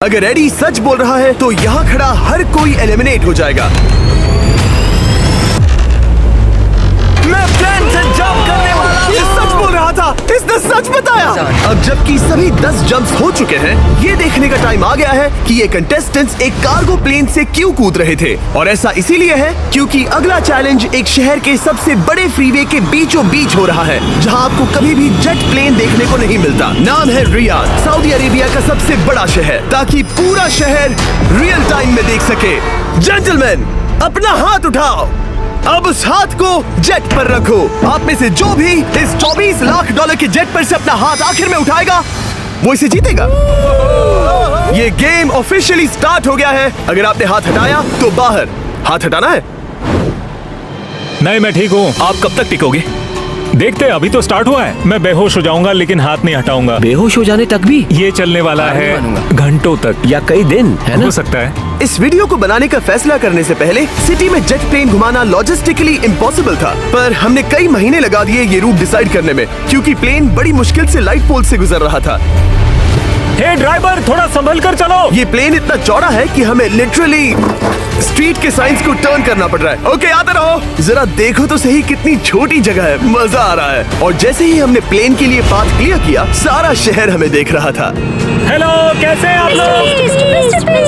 अगर एडी सच बोल रहा है तो यहाँ खड़ा हर कोई एलिमिनेट हो जाएगा। मैं प्लेन से जंप करने वाला हूँ। ये सच बोल रहा था, इसने सच बताया। अब जबकि सभी 10 जंप्स हो चुके हैं, ये देखने का टाइम आ गया है कि ये कंटेस्टेंट्स एक कार्गो प्लेन से क्यों कूद रहे थे। और ऐसा इसीलिए है क्योंकि अगला चैलेंज एक शहर के सबसे बड़े फ्रीवे के बीचों बीच हो रहा है, जहाँ आपको कभी भी जेट प्लेन देखने को नहीं मिलता। नाम है रियाद, सऊदी अरेबिया का सबसे बड़ा शहर, ताकि पूरा शहर रियल टाइम में देख सके। जेंटलमैन, अपना हाथ उठाओ। अब उस हाथ को जेट पर रखो। आप में से जो भी इस $24 लाख के जेट पर से अपना हाथ आखिर में उठाएगा, वो इसे जीतेगा। ये गेम ऑफिशियली स्टार्ट हो गया है। अगर आपने हाथ हटाया तो बाहर। हाथ हटाना है? नहीं, मैं ठीक हूँ। आप कब तक टिकोगे? देखते हैं, अभी तो स्टार्ट हुआ है। मैं बेहोश हो जाऊंगा लेकिन हाथ नहीं हटाऊंगा। बेहोश हो जाने तक भी? ये चलने वाला है घंटों तक या कई दिन, है ना? हो सकता है। इस वीडियो को बनाने का फैसला करने से पहले सिटी में जेट प्लेन घुमाना लॉजिस्टिकली इम्पॉसिबल था, पर हमने कई महीने लगा दिए ये रूट डिसाइड करने में, क्योंकि प्लेन बड़ी मुश्किल से लाइट पोल से गुजर रहा था। हे ड्राइवर, थोड़ा संभल कर चलो। ये प्लेन इतना चौड़ा है कि हमें लिटरली स्ट्रीट के साइंस को टर्न करना पड़ रहा है। ओके, आते रहो। जरा देखो तो सही कितनी छोटी जगह है, मजा आ रहा है। और जैसे ही हमने प्लेन के लिए पाथ क्लियर किया, सारा शहर हमें देख रहा था। हेलो, कैसे हैं आप लोग?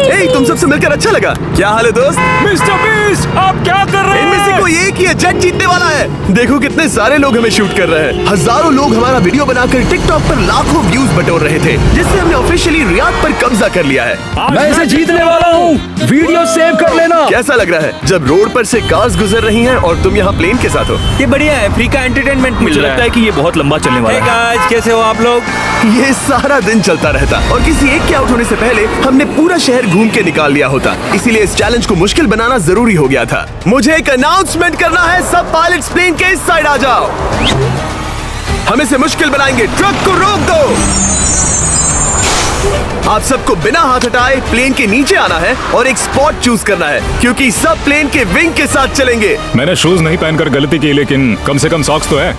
ए, तुम सबसे मिलकर अच्छा लगा। क्या हाल है दोस्त? मिस्टर बीस्ट, आप क्या कर रहे हैं? इनमें से कोई एक ही है, जेट जीतने वाला है। देखो कितने सारे लोग हमें शूट कर रहे हैं। हजारों लोग हमारा वीडियो बनाकर टिकटॉक पर लाखों व्यूज बटोर रहे थे, जिससे हमने ऑफिशियली रियाद पर कब्जा कर लिया है। मैं इसे जीतने वाला हूँ। वीडियो सेव कर लेना। कैसा लग रहा है जब रोड पर से कार्स गुजर रही हैं और तुम यहाँ प्लेन के साथ हो? ये बढ़िया है, फ्री का एंटरटेनमेंट मिल रहा है। लगता है कि ये बहुत लंबा चलने वाला है। गाइस, कैसे हो आप लोग? ये सारा दिन चलता रहता और किसी एक के आउट होने से पहले हमने पूरा शहर घूम के निकाल लिया होता। इसीलिए इस चैलेंज को मुश्किल बनाना जरूरी हो गया था। मुझे एक अनाउंसमेंट करना है। सब पायलट्स प्लेन के इस साइड आ जाओ। हम इसे मुश्किल बनाएंगे। ट्रक को रोक दो। आप सबको बिना हाथ हटाए प्लेन के नीचे आना है और एक स्पॉट चूज करना है, क्योंकि सब प्लेन के विंग के साथ चलेंगे। मैंने शूज नहीं पहनकर गलती की, लेकिन कम से कम सॉक्स तो है।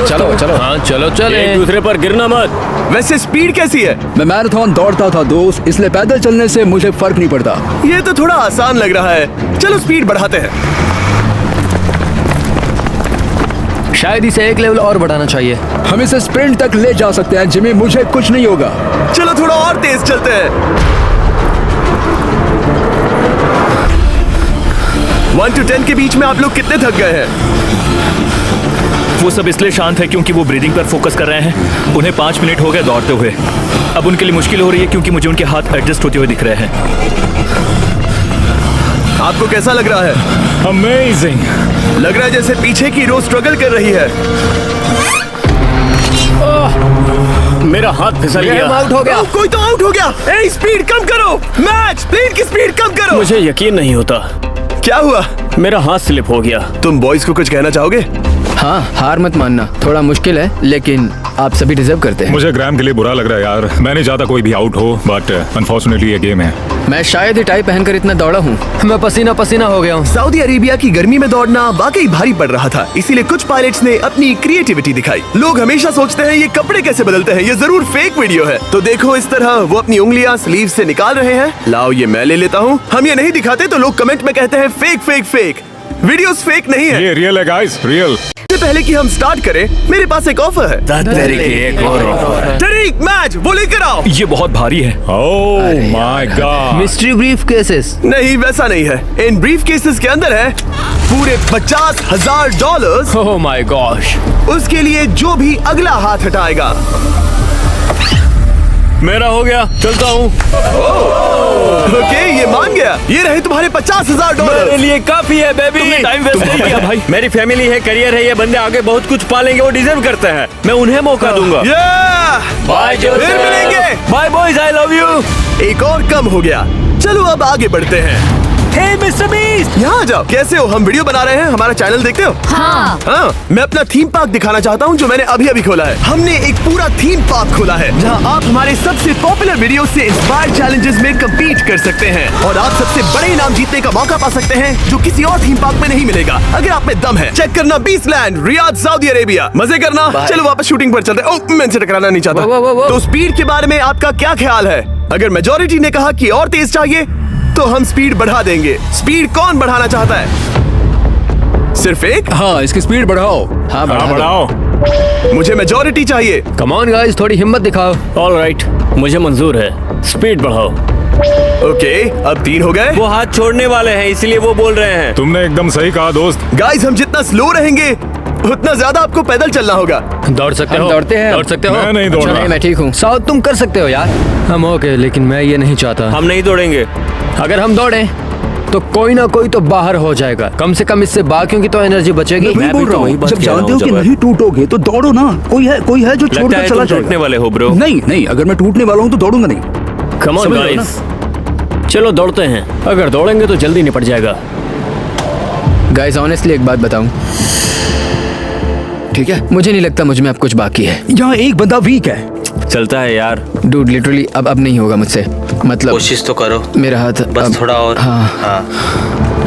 चलो। हाँ, चलो एक दूसरे पर गिरना मत। वैसे स्पीड कैसी है? मैं मैराथन दौड़ता था दोस्त, इसलिए पैदल चलने से मुझे फर्क नहीं पड़ता। ये तो थोड़ा आसान लग रहा है। चलो स्पीड बढ़ाते हैं। शायद इसे एक लेवल और बढ़ाना चाहिए। हम इसे स्प्रिंट तक ले जा सकते हैं जिमी, मुझे कुछ नहीं होगा। चलो थोड़ा और तेज चलते हैं। 1 to 10 के बीच में आप लोग कितने थक गए हैं? वो सब इसलिए शांत है क्योंकि वो ब्रीदिंग पर फोकस कर रहे हैं। उन्हें 5 मिनट हो गए दौड़ते हुए। अब उनके लिए मुश्किल हो रही है क्योंकि मुझे उनके हाथ एडजस्ट होते हुए दिख रहे हैं। आपको कैसा लग रहा है? अमेजिंग। लग रहा है जैसे पीछे की रो स्ट्रगल कर रही है। मेरा हाथ फिसल गया। आउट हो गया। कोई तो आउट हो गया। ए, स्पीड कम करो। मैच, प्लेन की स्पीड कम करो। मुझे यकीन नहीं होता। क्या हुआ? मेरा हाथ स्लिप हो गया। तुम बॉयज को कुछ कहना चाहोगे? हाँ, हार मत मानना। थोड़ा मुश्किल है लेकिन आप सभी डिजर्व करते हैं। मुझे ग्राम के लिए बुरा लग रहा है यार। मैंने चाहता कोई भी आउट हो, बट अनफॉर्चुनेटली ये गेम है। मैं शायद ही टाई पहनकर इतना दौड़ा हूँ। मैं पसीना पसीना हो गया हूँ। सऊदी अरेबिया की गर्मी में दौड़ना वाकई भारी पड़ रहा था, इसीलिए कुछ पायलट्स ने अपनी क्रिएटिविटी दिखाई। लोग हमेशा सोचते हैं ये कपड़े कैसे बदलते हैं, ये जरूर फेक वीडियो है। तो देखो इस तरह वो अपनी उंगलियां स्लीव से निकाल रहे हैं। लाओ ये मैं ले लेता हूँ। हम ये नहीं दिखाते तो लोग कमेंट में कहते हैं fake fake fake. Videos fake नहीं है। ये रियल है गाइस, रियल। इससे पहले कि हम स्टार्ट करें, मेरे पास एक ऑफर है। तरीक, मैच वो लेकर आओ। ये बहुत भारी है। Oh my God. Mystery brief cases. नहीं, वैसा नहीं है। इन ब्रीफ केसेस के अंदर है पूरे $50,000। Oh my gosh. उसके लिए जो भी अगला हाथ हटाएगा। मेरा हो गया, चलता हूँ। ओके, ये मान गया। ये रहे तुम्हारे $50,000। मेरे लिए काफी है बेबी। तुमने टाइम वेस्ट नहीं किया भाई। मेरी फैमिली है, करियर है, ये बंदे आगे बहुत कुछ पालेंगे, वो डिजर्व करते हैं। मैं उन्हें मौका दूंगा। Bye Joseph. फिर मिलेंगे। Bye boys, I love you. एक और कम हो गया। चलो अब आगे बढ़ते हैं। हे मिस्टर बीस्ट, यहाँ आ जाओ। कैसे हो? हम वीडियो बना रहे हैं, हमारा चैनल देखते हो? हाँ, मैं अपना थीम पार्क दिखाना चाहता हूँ जो मैंने अभी अभी खोला है। हमने एक पूरा थीम पार्क खोला है जहाँ आप हमारे सबसे पॉपुलर वीडियो से इंस्पायर्ड चैलेंजेस में कम्पीट कर सकते हैं और आप सबसे बड़े इनाम जीतने का मौका पा सकते हैं जो किसी और थीम पार्क में नहीं मिलेगा। अगर आप में दम है, चेक करना बीस्टलैंड, रियाद, सऊदी अरेबिया। मजे करना। चलो वापस शूटिंग पर चलते हैं। ओह, मैं इनसे टकराना नहीं चाहता। तो स्पीड के बारे में आपका क्या ख्याल है? अगर मेजॉरिटी ने कहा कि और तेज चाहिए तो हम स्पीड बढ़ा देंगे। स्पीड कौन बढ़ाना चाहता है? सिर्फ एक? हाँ, इसकी स्पीड बढ़ाओ। हाँ, हाँ बढ़ाओ। मुझे मेजॉरिटी चाहिए। कम ऑन गाइस, थोड़ी हिम्मत दिखाओ। ऑल राइट, मुझे मंजूर है। स्पीड बढ़ाओ। ओके, अब 3 हो गए। वो हाथ छोड़ने वाले हैं इसलिए वो बोल रहे हैं। तुमने एकदम सही कहा दोस्त। गाइस, हम जितना स्लो रहेंगे उतना ज्यादा आपको पैदल चलना होगा। दौड़ सकते हम हो? दौड़ते हैं। दौड़ सकते हो? मैं नहीं दौड़ अच्छा, रहा। नहीं, मैं ठीक हूँ। साउथ, तुम कर सकते हो यार। हम ओके, लेकिन मैं ये नहीं चाहता। हम नहीं दौड़ेंगे। अगर हम दौड़े तो कोई ना कोई तो बाहर हो जाएगा। कम से कम इससे बाकियों की तो एनर्जी बचेगी। मैं भी तो वही बात जब कह रहा जानते हूँ, हो कि जबर। नहीं टूटोगे तो दौड़ो ना। कोई है जो लगता छोड़कर है चला तुम टूटने जाएगा। वाले हो ब्रो। नहीं नहीं, अगर मैं टूटने वाला हूँ तो दौड़ूंगा नहीं। कम ऑन समझ रहे हो गाइस, चलो दौड़ते हैं। अगर दौड़ेंगे तो जल्दी निपट जाएगा। गाइस, ऑनेस्टली एक बात बताऊं, ठीक है, मुझे नहीं लगता मुझ में अब कुछ बाकी है। यहाँ एक बंदा वीक है। चलता है यार, डूड, लिटरली अब नहीं होगा मुझसे। मतलब कोशिश तो करो, मेरा हाथ बस थोड़ा और। हाँ।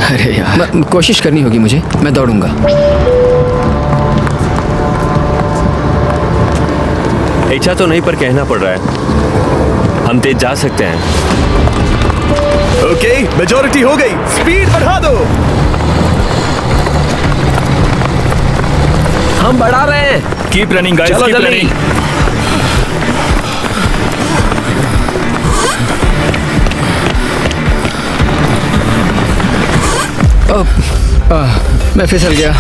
अरे यार, कोशिश करनी होगी मुझे। मैं दौड़ूंगा। इच्छा तो नहीं पर कहना पड़ रहा है। हम तेज जा सकते हैं। ओके, मेजॉरिटी हो गई। स्पीड बढ़ा दो। हम बढ़ा रहे हैं। कीप रनिंग गाइस, चलो कीप जल्दी। रनिंग। मैं फिसल गया।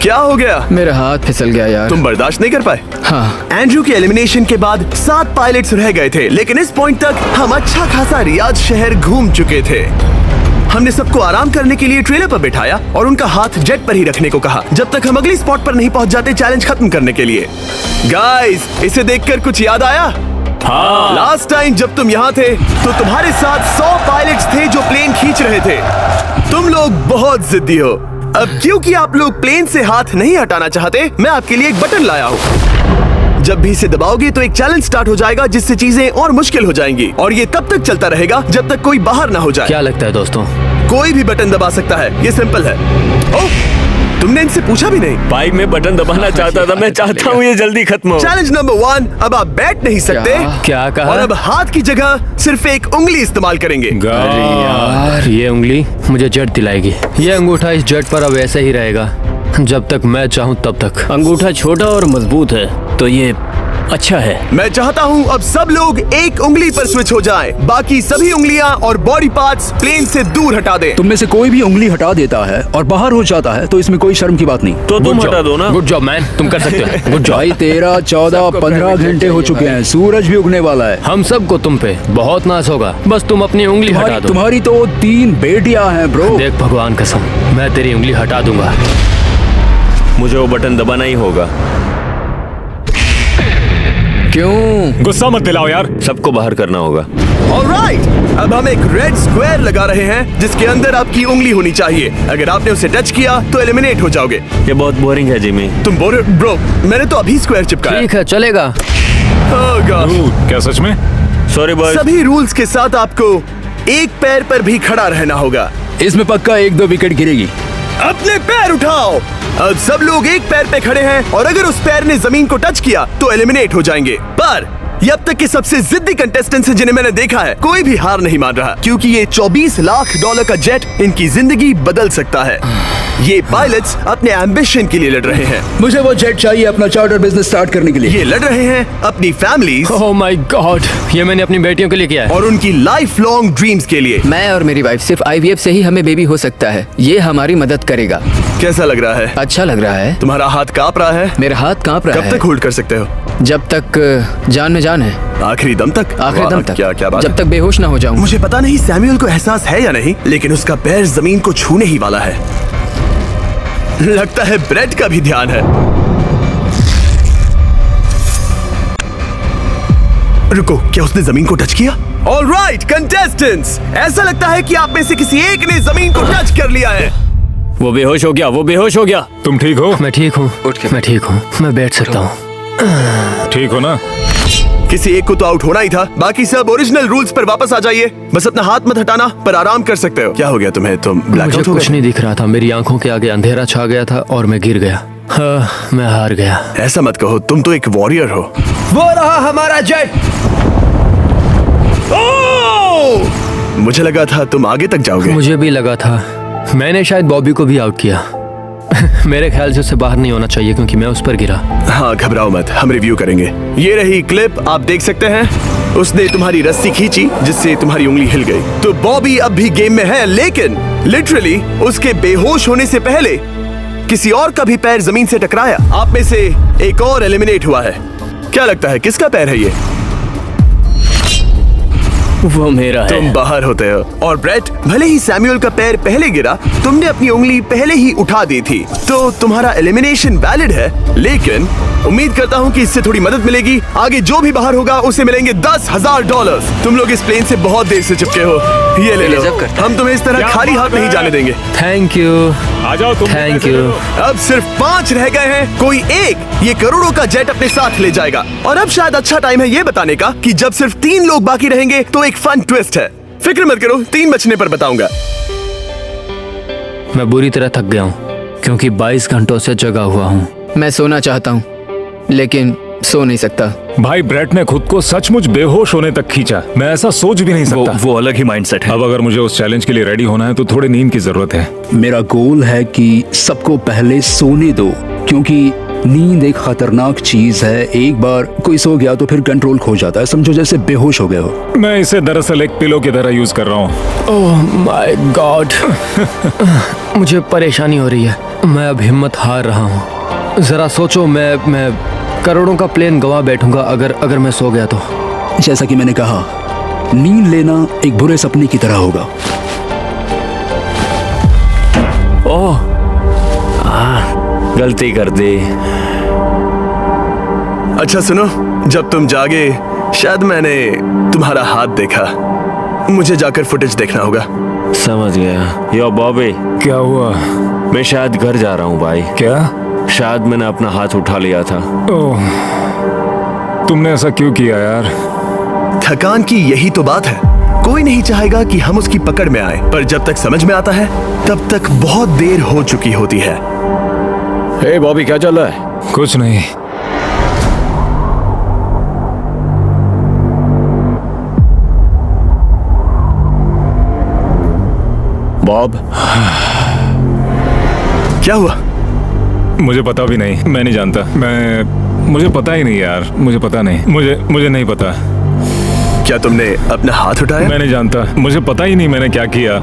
क्या हो गया? मेरा हाथ फिसल गया यार। तुम बर्दाश्त नहीं कर पाए? हाँ। एंड्रू के एलिमिनेशन के बाद 7 पायलट्स रह गए थे, लेकिन इस पॉइंट तक हम अच्छा खासा रियाद शहर घूम चुके थे। हमने सबको आराम करने के लिए ट्रेलर पर बिठाया और उनका हाथ जेट पर ही रखने को कहा जब तक हम अगली स्पॉट पर नहीं पहुंच जाते चैलेंज खत्म करने के लिए। गाइस, इसे देखकर कुछ याद आया? हाँ। लास्ट टाइम जब तुम यहाँ थे तो तुम्हारे साथ 100 पायलट्स थे जो प्लेन खींच रहे थे। तुम लोग बहुत जिद्दी हो। अब क्योंकि आप लोग प्लेन से हाथ नहीं हटाना चाहते, मैं आपके लिए एक बटन लाया हूँ। जब भी इसे दबाओगे तो एक चैलेंज स्टार्ट हो जाएगा जिससे चीजें और मुश्किल हो जाएंगी और ये तब तक चलता रहेगा जब तक कोई बाहर ना हो जाए। क्या लगता है दोस्तों? कोई भी बटन दबा सकता है, ये सिंपल है। ओह, तुमने इनसे पूछा भी नहीं। भाई मैं बटन दबाना चाहता था। मैं चाहता हूँ ये जल्दी खत्म हो। चैलेंज नंबर 1, अब आप बैठ नहीं सकते। क्या कहा? और अब हाथ की जगह सिर्फ एक उंगली इस्तेमाल करेंगे। अरे यार, ये उंगली मुझे जट दिलाएगी। ये अंगूठा इस जट पर अब ऐसे ही रहेगा जब तक मैं चाहूँ तब तक। अंगूठा छोटा और मजबूत है तो ये अच्छा है। मैं चाहता हूँ अब सब लोग एक उंगली पर स्विच हो जाएं। बाकी सभी उंगलियां और बॉडी पार्ट्स प्लेन से दूर हटा दें। तुम में से कोई भी उंगली हटा देता है और बाहर हो जाता है तो इसमें कोई शर्म की बात नहीं। तो तुम हटा दो ना। गुड जॉब मैन, तुम कर सकते हो। Good job. भाई 13, 14, 15 घंटे हो चुके हैं। सूरज भी उगने वाला है। हम सबको तुम पे बहुत नाज होगा, बस तुम अपनी उंगली हटा दो। तुम्हारी तो 3 बेटियां हैं ब्रो। देख भगवान कसम, मैं तेरी उंगली हटा दूंगा। मुझे वो बटन दबाना ही होगा। क्यों? गुस्सा मत दिलाओ यार। सबको बाहर करना होगा। ऑलराइट, अब हम एक रेड स्क्वायर लगा रहे हैं जिसके अंदर आपकी उंगली होनी चाहिए। अगर आपने उसे टच किया तो एलिमिनेट हो जाओगे। ये बहुत बोरिंग है जिमी। तुम ब्रो, मैंने तो अभी स्क्वायर चिपकाया। ठीक है, चलेगा। Oh God। क्या सच में? Sorry boy. सभी रूल्स के साथ आपको एक पैर पर भी खड़ा रहना होगा। इसमें पक्का 1-2 विकेट गिरेगी। अपने पैर उठाओ। अब सब लोग एक पैर पे खड़े हैं और अगर उस पैर ने जमीन को टच किया तो एलिमिनेट हो जाएंगे। पर ये अब तक के सबसे जिद्दी कंटेस्टेंट्स हैं जिन्हें मैंने देखा है। कोई भी हार नहीं मान रहा क्योंकि ये $24 लाख का जेट इनकी जिंदगी बदल सकता है। ये पायलट्स अपने एम्बिशन के लिए लड़ रहे हैं। मुझे वो जेट चाहिए अपना चार्टर बिजनेस स्टार्ट करने के लिए। ये लड़ रहे हैं अपनी फैमिलीज ओह माय गॉड, ये मैंने अपनी बेटियों के लिए किया है। और उनकी लाइफ लॉन्ग ड्रीम्स के लिए। मैं और मेरी वाइफ सिर्फ IVF से ही हमें बेबी हो सकता है। ये हमारी मदद करेगा। कैसा लग रहा है? अच्छा लग रहा है। तुम्हारा हाथ कांप रहा है? मेरा हाथ कांप रहा कब है। तक होल्ड कर सकते हो? जब तक जान में जान है। आखिरी दम तक? आखिरी दम वाह, तक। क्या बात जब है। तक बेहोश ना हो जाऊं। मुझे पता नहीं सैमुअल को एहसास है या नहीं, लेकिन उसका पैर जमीन को छूने ही वाला है। लगता है ब्रेड का भी ध्यान है। रुको, क्या उसने जमीन को टच किया? ऑलराइट कंटेस्टेंट्स, ऐसा लगता है कि आप में से किसी एक ने जमीन को टच कर लिया है। वो बेहोश हो गया, वो बेहोश हो गया। तुम ठीक हो? मैं ठीक हूँ, मैं ठीक हूँ, मैं बैठ सकता हूँ। ठीक हो ना? किसी एक को तो आउट होना ही था, बाकी सब ओरिजिनल रूल्स पर वापस आ जाइए। बस अपना हाथ मत हटाना, पर आराम कर सकते हो। क्या हो गया तुम्हें? तुम मुझे ब्लैकआउट हो कुछ गए? नहीं दिख रहा था, मेरी आंखों के आगे अंधेरा छा गया था और मैं गिर गया। हाँ, मैं हार गया। ऐसा मत कहो, तुम तो एक वॉरियर हो। वो रहा हमारा जेट। मुझे लगा था तुम आगे तक जाओगे। मुझे भी लगा था। मैंने शायद बॉबी को भी आउट किया। मेरे ख्याल से उसे बाहर नहीं होना चाहिए क्योंकि मैं उस पर गिरा। हाँ, घबराओ मत, हम रिव्यू करेंगे। ये रही क्लिप, आप देख सकते हैं। उसने तुम्हारी रस्सी खींची जिससे तुम्हारी उंगली हिल गई। तो बॉबी अब भी गेम में है, लेकिन लिटरली उसके बेहोश होने से पहले किसी और का भी पैर जमीन से टकराया। आप में से एक और एलिमिनेट हुआ है। क्या लगता है किसका पैर है ये? वो मेरा है। तुम बाहर होते हो। और ब्रेट, भले ही सैमुअल का पैर पहले गिरा, तुमने अपनी उंगली पहले ही उठा दी थी, तो तुम्हारा एलिमिनेशन वैलिड है। लेकिन उम्मीद करता हूँ कि इससे थोड़ी मदद मिलेगी। आगे जो भी बाहर होगा उसे मिलेंगे $10,000। तुम लोग इस प्लेन से बहुत देर से चिपके हो, ये ले लो। हम तुम्हें इस तरह खाली हाथ नहीं जाने देंगे। Thank you. आ जाओ तुम। Thank you. अब सिर्फ 5 रह गए हैं। कोई एक ये करोड़ों का जेट अपने साथ ले जाएगा। और अब शायद अच्छा टाइम है ये बताने का कि जब सिर्फ 3 लोग बाकी रहेंगे तो एक फन ट्विस्ट है। फिक्र मत करो, 3 बचने पर बताऊंगा। मैं बुरी तरह थक गया हूँ क्योंकि 22 घंटों से जगा हुआ हूँ। मैं सोना चाहता हूँ लेकिन सो नहीं सकता। भाई, ब्रेट ने खुद को सचमुच बेहोश होने तक खींचा। मैं ऐसा सोच भी नहीं सकता। वो अलग ही माइंडसेट है। अब अगर मुझे उस चैलेंज के लिए रेडी होना है तो थोड़ी नींद की जरूरत है। मेरा गोल है कि सबको पहले सोने दो, क्योंकि नींद एक खतरनाक चीज है। एक बार कोई सो गया तो फिर कंट्रोल खो जाता है, समझो जैसे बेहोश हो गए हो। मैं इसे दरअसल एक पिलो की तरह यूज कर रहा हूँ। Oh my God. मुझे परेशानी हो रही है। मैं अब हिम्मत हार रहा हूँ। जरा सोचो, मैं करोड़ों का प्लेन गवा बैठूंगा अगर मैं सो गया तो। जैसा कि मैंने कहा, नींद लेना एक बुरे सपने की तरह होगा। ओह, गलती कर दी। अच्छा सुनो, जब तुम जागे शायद मैंने तुम्हारा हाथ देखा। मुझे जाकर फुटेज देखना होगा। समझ गया। यो बॉबी, क्या हुआ? मैं शायद घर जा रहा हूँ भाई। क्या? शायद मैंने अपना हाथ उठा लिया था। ओह, तुमने ऐसा क्यों किया यार? थकान की यही तो बात है। कोई नहीं चाहेगा कि हम उसकी पकड़ में आए, पर जब तक समझ में आता है तब तक बहुत देर हो चुकी होती है। हे बॉबी, क्या चल रहा है? कुछ नहीं। बॉब, क्या हुआ? मुझे पता भी नहीं, मैं नहीं जानता। मुझे पता ही नहीं यार, मुझे पता नहीं। मुझे नहीं पता। क्या तुमने अपना हाथ उठाया? मैं नहीं जानता, मुझे पता ही नहीं मैंने क्या किया।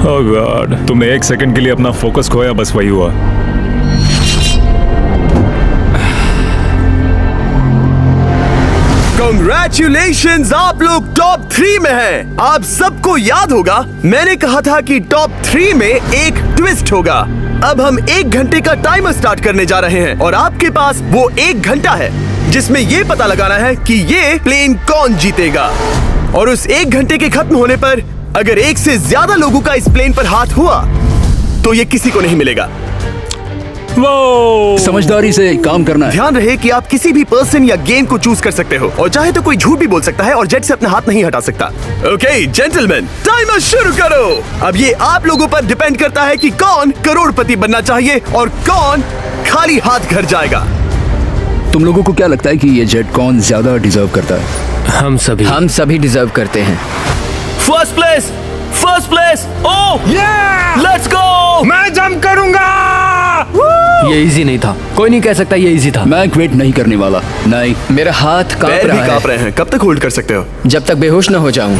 ओह गॉड, तुमने 1 सेकंड के लिए अपना फोकस खोया, बस वही हुआ। Congratulations, आप लोग टॉप 3 में हैं। आप सबको याद होगा मैंने कहा था कि टॉप 3 में एक ट्विस्ट होगा। अब हम 1 घंटे का टाइमर स्टार्ट करने जा रहे हैं और आपके पास वो 1 घंटा है जिसमें ये पता लगाना है कि ये प्लेन कौन जीतेगा। और उस 1 घंटे के खत्म होने पर अगर एक से ज्यादा लोगों का इस प्लेन पर हाथ हुआ तो ये किसी को नहीं मिलेगा। समझदारी से काम करना है। ध्यान रहे कि आप किसी भी पर्सन या गेम को चूज कर सकते हो और चाहे तो कोई झूठ भी बोल सकता है और जेट से अपना हाथ नहीं हटा सकता। ओके जेंटलमैन, टाइमर शुरू करो। अब ये आप लोगों पर डिपेंड करता है कि कौन करोड़पति बनना चाहिए और कौन खाली हाथ घर जाएगा। तुम लोगों को क्या लगता है कि ये जेट कौन ज्यादा डिजर्व करता है? हम सभी डिजर्व करते हैं। First place. Oh let's go. मैं जंप करूंगा। ये इजी नहीं था, कोई नहीं कह सकता ये इजी था। मैं क्विट नहीं करने वाला। नहीं, मेरा हाथ कांप पैर भी रहा कांप है। रहे हैं। कब तक होल्ड कर सकते हो? जब तक बेहोश न हो जाऊं।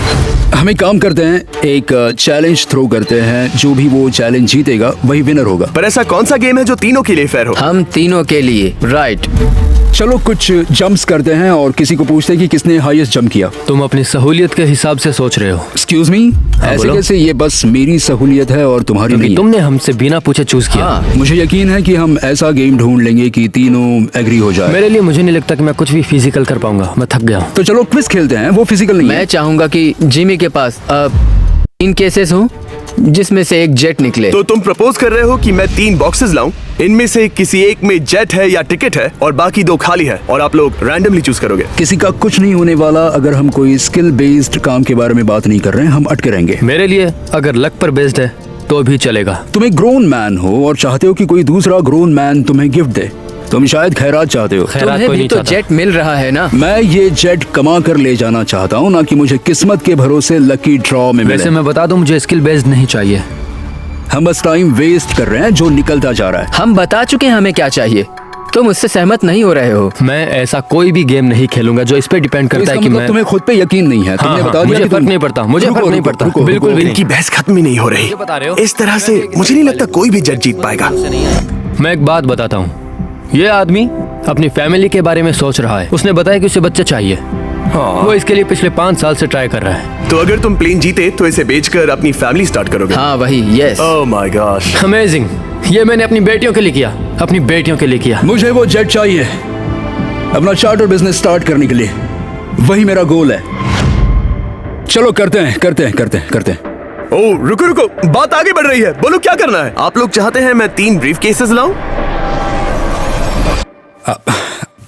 हम एक काम करते हैं, एक चैलेंज थ्रो करते हैं। जो भी वो चैलेंज जीतेगा वही विनर होगा। पर ऐसा कौन सा गेम है जो तीनों के लिए फेयर हो? हम तीनों के लिए। राइट। चलो कुछ जंप्स करते हैं और किसी को पूछते हैं कि किसने हाईएस्ट जंप किया। तुम अपनी सहूलियत के हिसाब से सोच रहे हो। एक्सक्यूज मी, ऐसे बोलो। कैसे? ये बस मेरी सहूलियत है और तुम्हारी क्योंकि नहीं है। तुमने हमसे बिना पूछे चूज किया। हाँ, मुझे यकीन है कि हम हम ऐसा गेम ढूंढ लेंगे कि तीनों एग्री हो जाए। मेरे लिए मुझे नहीं लगता कि मैं कुछ भी फिजिकल कर पाऊंगा, मैं थक गया हूँ। तो चलो क्विज खेलते हैं, वो फिजिकल नहीं मैं है। चाहूंगा कि जिमी के पास 3 केसेस हों जिसमें से एक जेट निकले। तो तुम प्रपोज कर रहे हो कि मैं 3 बॉक्सेस लाऊं, इनमें से किसी एक में जेट है या टिकट है और बाकी 2 खाली है, और आप लोग रैंडमली चूज करोगे। किसी का कुछ नहीं होने वाला। अगर हम कोई स्किल बेस्ड काम के बारे में बात नहीं कर रहे हैं, हम अटके रहेंगे। मेरे लिए अगर लक पर बेस्ड है तो भी चलेगा। तुम एक ग्रोन मैन हो और चाहते हो कि कोई दूसरा ग्रोन मैन तुम्हें गिफ्ट दे। तुम शायद खैरात चाहते हो। खैरात तुम्हें कोई भी नहीं तो चाहता। जेट मिल रहा है ना। मैं ये जेट कमा कर ले जाना चाहता हूँ, ना कि मुझे किस्मत के भरोसे लकी ड्रॉ में वैसे मिले। मैं बता दूं, मुझे स्किल बेस्ड नहीं चाहिए। हम बस टाइम वेस्ट कर रहे हैं जो निकलता जा रहा है। हम बता चुके हैं हमें क्या चाहिए, तुम उससे सहमत नहीं हो रहे हो। मैं ऐसा कोई भी गेम नहीं खेलूंगा जो इस पे डिपेंड तो करता इसका है कि मतलब मैं तुम्हें खुद पे यकीन नहीं है। तुमने बता दिया मुझे कि फर्क तुम- नहीं पड़ता, मुझे रुको, फर्क नहीं रुको, पड़ता, रुको, बिल्कुल भी इनकी बहस खत्म ही नहीं हो रही। बता रहे हो? इस तरह से मुझे नहीं लगता कोई भी जेट जीत पाएगा। मैं एक बात बताता हूँ, ये आदमी अपनी फैमिली के बारे में सोच रहा है। उसने बताया कि उसे बच्चा चाहिए। वो इसके लिए पिछले 5 साल से ट्राई कर रहा है। तो अगर तुम प्लेन जीते तो इसे बेचकर अपनी फैमिली स्टार्ट करोगे। हाँ वही, yes. Oh my gosh. Amazing, ये मैंने अपनी बेटियों के लिए किया, अपनी बेटियों के लिए किया। मुझे वो जेट चाहिए अपना चार्टर बिजनेस स्टार्ट करने के लिए। वही मेरा गोल है। चलो करते हैं, करते हैं, करते हैं, करते हैं। ओह रुको रुको, बात आगे बढ़ रही है। बोलो क्या करना है। आप लोग चाहते हैं मैं 3 ब्रीफ केसेस लाऊं?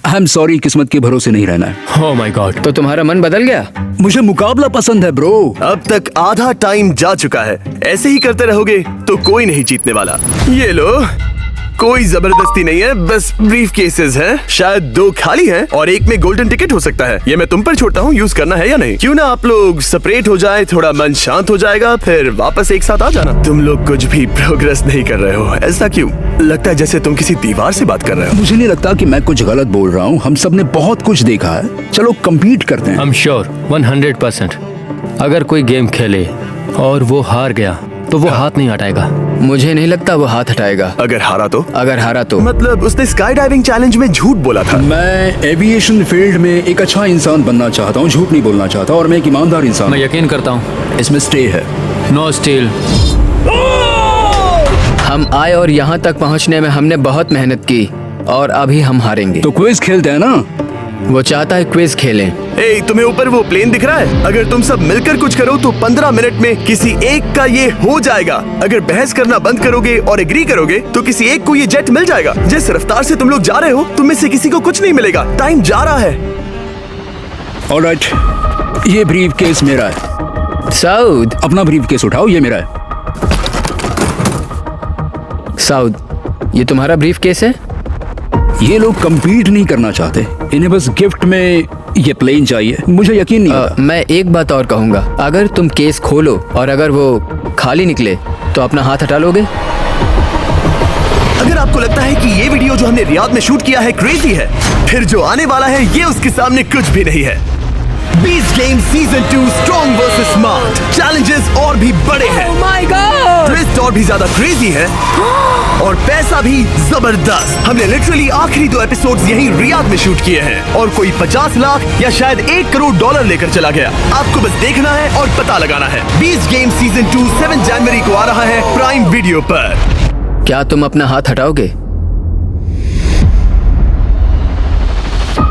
आई एम सॉरी, किस्मत के भरोसे नहीं रहना है। Oh my God. तो तुम्हारा मन बदल गया। मुझे मुकाबला पसंद है ब्रो। अब तक आधा टाइम जा चुका है। ऐसे ही करते रहोगे तो कोई नहीं जीतने वाला। ये लो, कोई जबरदस्ती नहीं है, बस ब्रीफ केसेस हैं। शायद 2 खाली हैं और एक में गोल्डन टिकट हो सकता है। ये मैं तुम पर छोड़ता हूँ, यूज करना है या नहीं। क्यों ना आप लोग सेपरेट हो जाए, थोड़ा मन शांत हो जाएगा, फिर वापस एक साथ आ जाना। तुम लोग कुछ भी प्रोग्रेस नहीं कर रहे हो। ऐसा क्यों? लगता है जैसे तुम किसी दीवार से बात कर रहे हो। मुझे नहीं लगता कि मैं कुछ गलत बोल रहा हूँ। हम सब ने बहुत कुछ देखा है। चलो कम्पीट करते हैं। आई एम श्योर 100% अगर कोई गेम खेले और वो हार गया तो वो हाथ नहीं हटाएगा। मुझे नहीं लगता वो हाथ हटाएगा। अगर हारा तो? अगर हारा तो मतलब उसने स्काई डाइविंग चैलेंज में झूठ बोला था। मैं एविएशन फील्ड में एक अच्छा इंसान बनना चाहता हूँ, झूठ नहीं बोलना चाहता, और मैं एक ईमानदार इंसान मैं हूँ। यकीन करता हूँ। इसमें स्टे है। No steel. हम आए और यहाँ तक पहुँचने में हमने बहुत मेहनत की और अभी हम हारेंगे। तो क्विज खेलते हैं ना। वो चाहता है क्विज खेलें। ए, तुम्हें ऊपर वो प्लेन दिख रहा है? अगर तुम सब मिलकर कुछ करो तो 15 मिनट में किसी एक का ये हो जाएगा। अगर बहस करना बंद करोगे और एग्री करोगे तो किसी एक को ये जेट मिल जाएगा। जिस रफ्तार से तुम लोग जा रहे हो, तुम में से किसी को कुछ नहीं मिलेगा। टाइम जा रहा है। ऑलराइट, ये ब्रीफ केस मेरा है। साउद, अपना ब्रीफ केस उठाओ, ये मेरा है। साउद, ये तुम्हारा ब्रीफ केस है? ये लोग compete नहीं करना चाहते, इन्हें बस गिफ्ट में ये प्लेन चाहिए। मुझे यकीन नहीं होता। मैं एक बात और कहूँगा, अगर तुम केस खोलो और अगर वो खाली निकले तो अपना हाथ हटा लोगे? अगर आपको लगता है कि ये वीडियो जो हमने रियाद में शूट किया है क्रेजी है, फिर जो आने वाला है ये उसके सामने कुछ भी नहीं है। Beast game season 2 strong versus smart. Challenges और भी बड़े हैं। My God! ट्विस्ट और भी ज्यादा क्रेजी है और पैसा भी जबरदस्त। हमने लिटरली आखिरी 2 एपिसोड्स यहीं रियाद में शूट किए हैं और कोई 50 लाख या शायद $1 करोड़ लेकर चला गया। आपको बस देखना है और पता लगाना है। बीस्ट गेम सीजन 2 7 जनवरी को आ रहा है प्राइम वीडियो पर। क्या तुम अपना हाथ हटाओगे?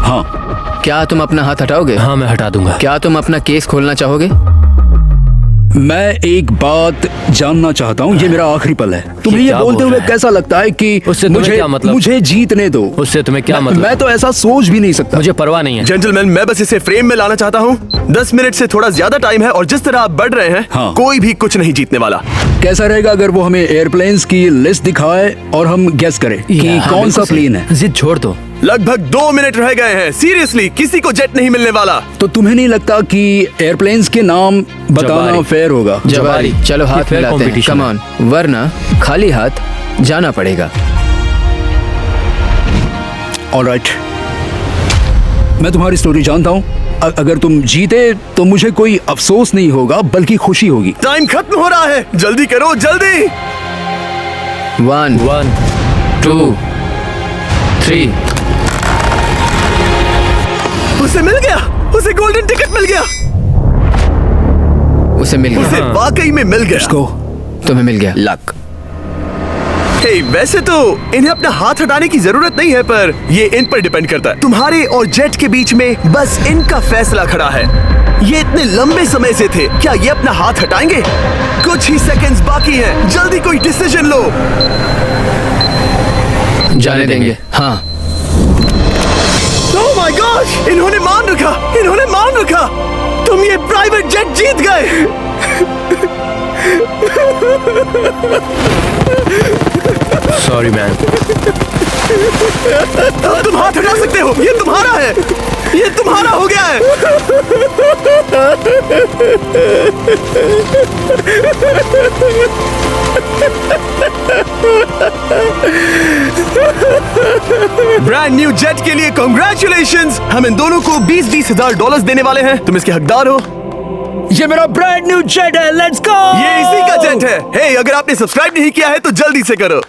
हाँ, क्या तुम अपना हाथ हटाओगे? हाँ मैं हटा दूंगा। क्या तुम अपना केस खोलना चाहोगे? मैं एक बात जानना चाहता हूँ। ये मेरा आखिरी पल है। तुम्हें ये क्या बोलते बोल हुए रहा है? कैसा लगता है कि उससे तुम्हें क्या मतलब? मुझे जीतने दो? उससे तुम्हें क्या मैं- मतलब? मैं तो ऐसा सोच भी नहीं सकता। मुझे परवाह नहीं है। जेंटलमैन, मैं बस इसे फ्रेम में लाना चाहता हूँ। 10 मिनट से थोड़ा ज्यादा टाइम है और जिस तरह आप बढ़ रहे हैं, हाँ। कोई भी कुछ नहीं जीतने वाला। कैसा रहेगा अगर वो हमें एयरप्लेन्स की लिस्ट दिखाए और हम गेस करें कि हाँ, कौन सा बिल्कुल सही। प्लेन है? जिद छोड़ दो। लगभग 2 मिनट रह गए हैं। सीरियसली, किसी को जेट नहीं मिलने वाला। तो तुम्हें नहीं लगता कि एयरप्लेन्स के नाम बताना जवारी। फेयर होगा? जवारी, चलो ये हाथ fair मिलाते हैं। competition कम ऑन, वरना खाली हाथ जाना पड़ेगा। ऑलराइट, मैं तुम्हारी स्टोरी जानता हूँ। अगर तुम जीते तो मुझे कोई अफसोस नहीं होगा बल्कि खुशी होगी। टाइम खत्म हो रहा है, जल्दी करो, जल्दी। 1 1 2 3। उसे मिल गया, उसे गोल्डन टिकट मिल गया। उसे मिल उसे गया। वाकई में मिल गया। को तुम्हें मिल गया। लक। हे, वैसे तो इन्हें अपना हाथ हटाने की जरूरत नहीं है, पर ये इन पर डिपेंड करता है। तुम्हारे और जेट के बीच में बस इनका फैसला खड़ा है। ये इतने लंबे समय से थे, क्या ये अपना हाथ हटाएंगे? कुछ ही सेकंड्स बाकी हैं, जल्दी कोई डिसीजन लो। जाने देंगे। हाँ। ओह माय गॉश, इन्होंने मान रखा, इन्होंने मान रखा। तुम ये प्राइवेट जेट जीत गए। Sorry man. अब तुम हाथ हटा सकते हो, ये तुम्हारा है, ये तुम्हारा हो गया है। ब्रांड न्यू जेट के लिए कांग्रेचुलेशंस। हम इन दोनों को 20-20 हजार डॉलर्स देने वाले हैं। तुम इसके हकदार हो। ये मेरा ब्रांड न्यू जेट है, लेट्स गो। ये इसी का जेट है। हे, अगर आपने सब्सक्राइब नहीं किया है तो जल्दी से करो।